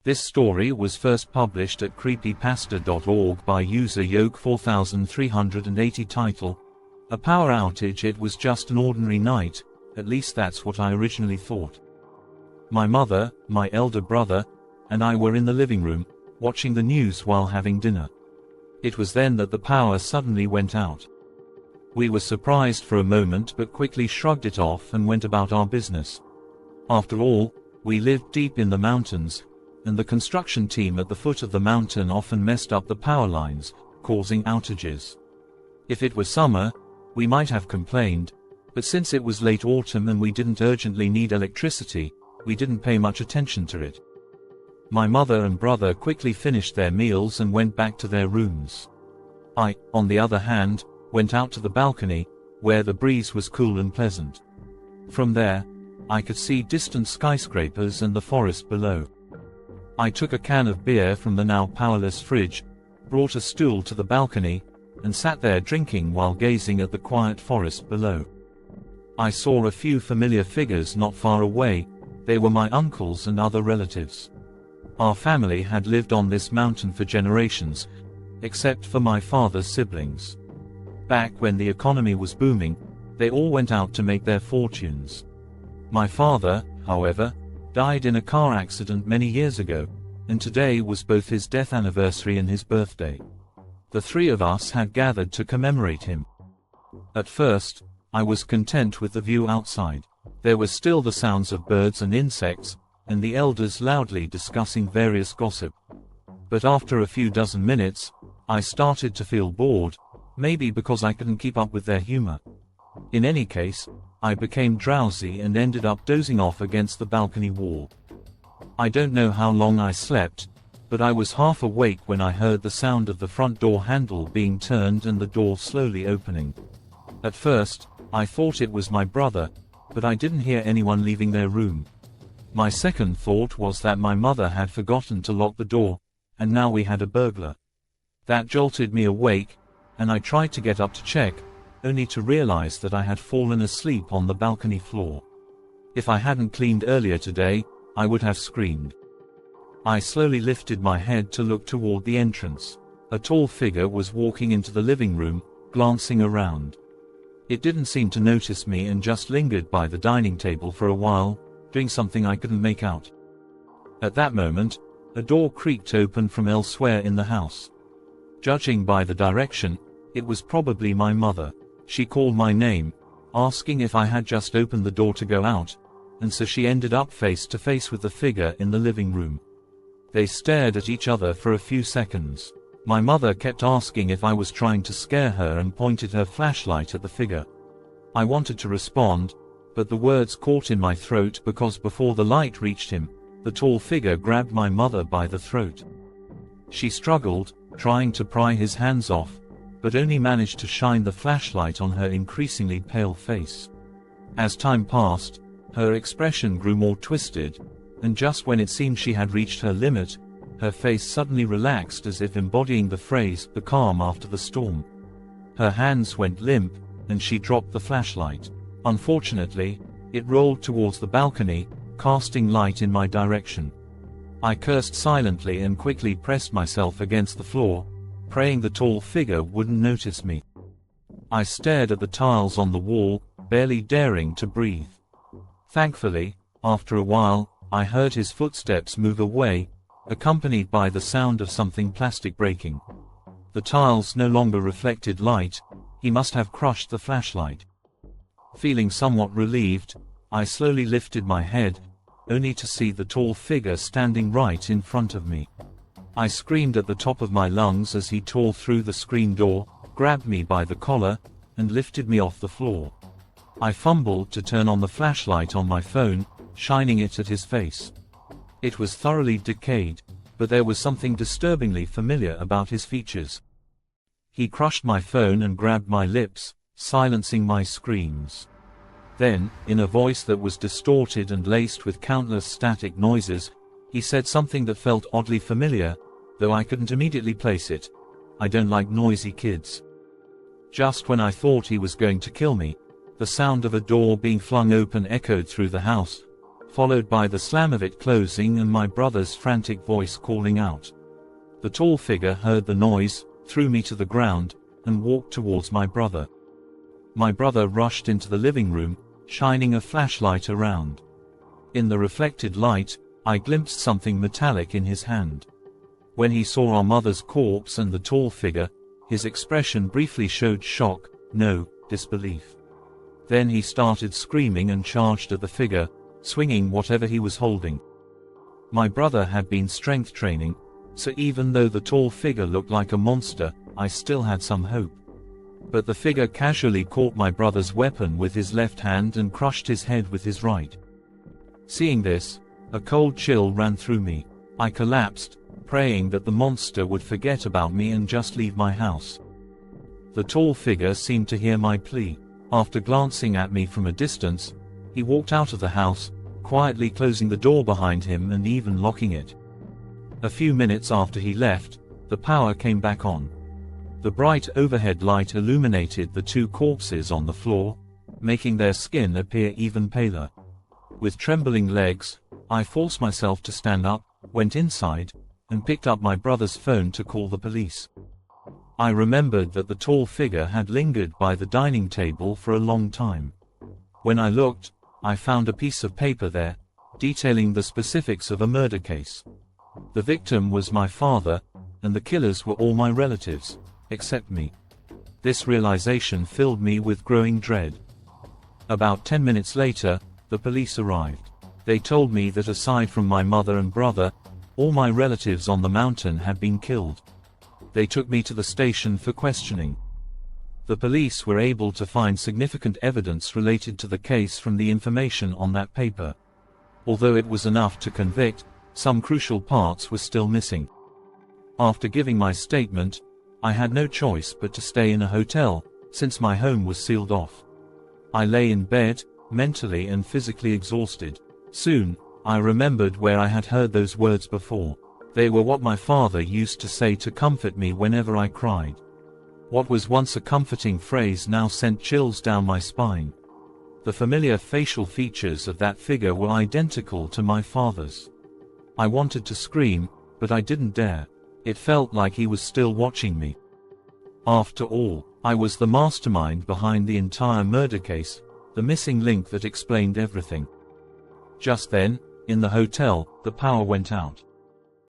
This story was first published at creepypasta.org by user Yoke4380. Title: A power outage. It was just an ordinary night, at least that's what I originally thought. My mother, my elder brother, and I were in the living room, watching the news while having dinner. It was then that the power suddenly went out. We were surprised for a moment but quickly shrugged it off and went about our business. After all, we lived deep in the mountains, and the construction team at the foot of the mountain often messed up the power lines, causing outages. If it was summer, we might have complained, but since it was late autumn and we didn't urgently need electricity, we didn't pay much attention to it. My mother and brother quickly finished their meals and went back to their rooms. I, on the other hand, went out to the balcony, where the breeze was cool and pleasant. From there, I could see distant skyscrapers and the forest below. I took a can of beer from the now powerless fridge, brought a stool to the balcony, and sat there drinking while gazing at the quiet forest below. I saw a few familiar figures not far away. They were my uncles and other relatives. Our family had lived on this mountain for generations, except for my father's siblings. Back when the economy was booming, they all went out to make their fortunes. My father, however, died in a car accident many years ago, and today was both his death anniversary and his birthday. The three of us had gathered to commemorate him. At first, I was content with the view outside. There were still the sounds of birds and insects, and the elders loudly discussing various gossip. But after a few dozen minutes, I started to feel bored, maybe because I couldn't keep up with their humor. In any case, I became drowsy and ended up dozing off against the balcony wall. I don't know how long I slept, but I was half awake when I heard the sound of the front door handle being turned and the door slowly opening. At first, I thought it was my brother, but I didn't hear anyone leaving their room. My second thought was that my mother had forgotten to lock the door, and now we had a burglar. That jolted me awake, and I tried to get up to check, only to realize that I had fallen asleep on the balcony floor. If I hadn't cleaned earlier today, I would have screamed. I slowly lifted my head to look toward the entrance. A tall figure was walking into the living room, glancing around. It didn't seem to notice me and just lingered by the dining table for a while, doing something I couldn't make out. At that moment, a door creaked open from elsewhere in the house. Judging by the direction, it was probably my mother. She called my name, asking if I had just opened the door to go out, and so she ended up face to face with the figure in the living room. They stared at each other for a few seconds. My mother kept asking if I was trying to scare her and pointed her flashlight at the figure. I wanted to respond, but the words caught in my throat because before the light reached him, the tall figure grabbed my mother by the throat. She struggled, trying to pry his hands off, but only managed to shine the flashlight on her increasingly pale face. As time passed, her expression grew more twisted, and just when it seemed she had reached her limit, her face suddenly relaxed as if embodying the phrase, "the calm after the storm." Her hands went limp, and she dropped the flashlight. Unfortunately, it rolled towards the balcony, casting light in my direction. I cursed silently and quickly pressed myself against the floor, praying the tall figure wouldn't notice me. I stared at the tiles on the wall, barely daring to breathe. Thankfully, after a while, I heard his footsteps move away, accompanied by the sound of something plastic breaking. The tiles no longer reflected light. He must have crushed the flashlight. Feeling somewhat relieved, I slowly lifted my head, only to see the tall figure standing right in front of me. I screamed at the top of my lungs as he tore through the screen door, grabbed me by the collar, and lifted me off the floor. I fumbled to turn on the flashlight on my phone, shining it at his face. It was thoroughly decayed, but there was something disturbingly familiar about his features. He crushed my phone and grabbed my lips, silencing my screams. Then, in a voice that was distorted and laced with countless static noises, he said something that felt oddly familiar, though I couldn't immediately place it. "I don't like noisy kids." Just when I thought he was going to kill me, the sound of a door being flung open echoed through the house, followed by the slam of it closing and my brother's frantic voice calling out. The tall figure heard the noise, threw me to the ground, and walked towards my brother. My brother rushed into the living room, shining a flashlight around. In the reflected light, I glimpsed something metallic in his hand. When he saw our mother's corpse and the tall figure, his expression briefly showed shock, no, disbelief. Then he started screaming and charged at the figure, swinging whatever he was holding. My brother had been strength training, so even though the tall figure looked like a monster, I still had some hope. But the figure casually caught my brother's weapon with his left hand and crushed his head with his right. Seeing this, a cold chill ran through me. I collapsed, praying that the monster would forget about me and just leave my house. The tall figure seemed to hear my plea. After glancing at me from a distance, he walked out of the house, quietly closing the door behind him and even locking it. A few minutes after he left, the power came back on. The bright overhead light illuminated the two corpses on the floor, making their skin appear even paler. With trembling legs, I forced myself to stand up, went inside, and picked up my brother's phone to call the police. I remembered that the tall figure had lingered by the dining table for a long time. When I looked, I found a piece of paper there, detailing the specifics of a murder case. The victim was my father, and the killers were all my relatives, except me. This realization filled me with growing dread. About 10 minutes later, the police arrived. They told me that aside from my mother and brother, all my relatives on the mountain had been killed. They took me to the station for questioning. The police were able to find significant evidence related to the case from the information on that paper. Although it was enough to convict, some crucial parts were still missing. After giving my statement, I had no choice but to stay in a hotel, since my home was sealed off. I lay in bed, mentally and physically exhausted. Soon, I remembered where I had heard those words before. They were what my father used to say to comfort me whenever I cried. What was once a comforting phrase now sent chills down my spine. The familiar facial features of that figure were identical to my father's. I wanted to scream, but I didn't dare. It felt like he was still watching me. After all, I was the mastermind behind the entire murder case, the missing link that explained everything. Just then, in the hotel, the power went out.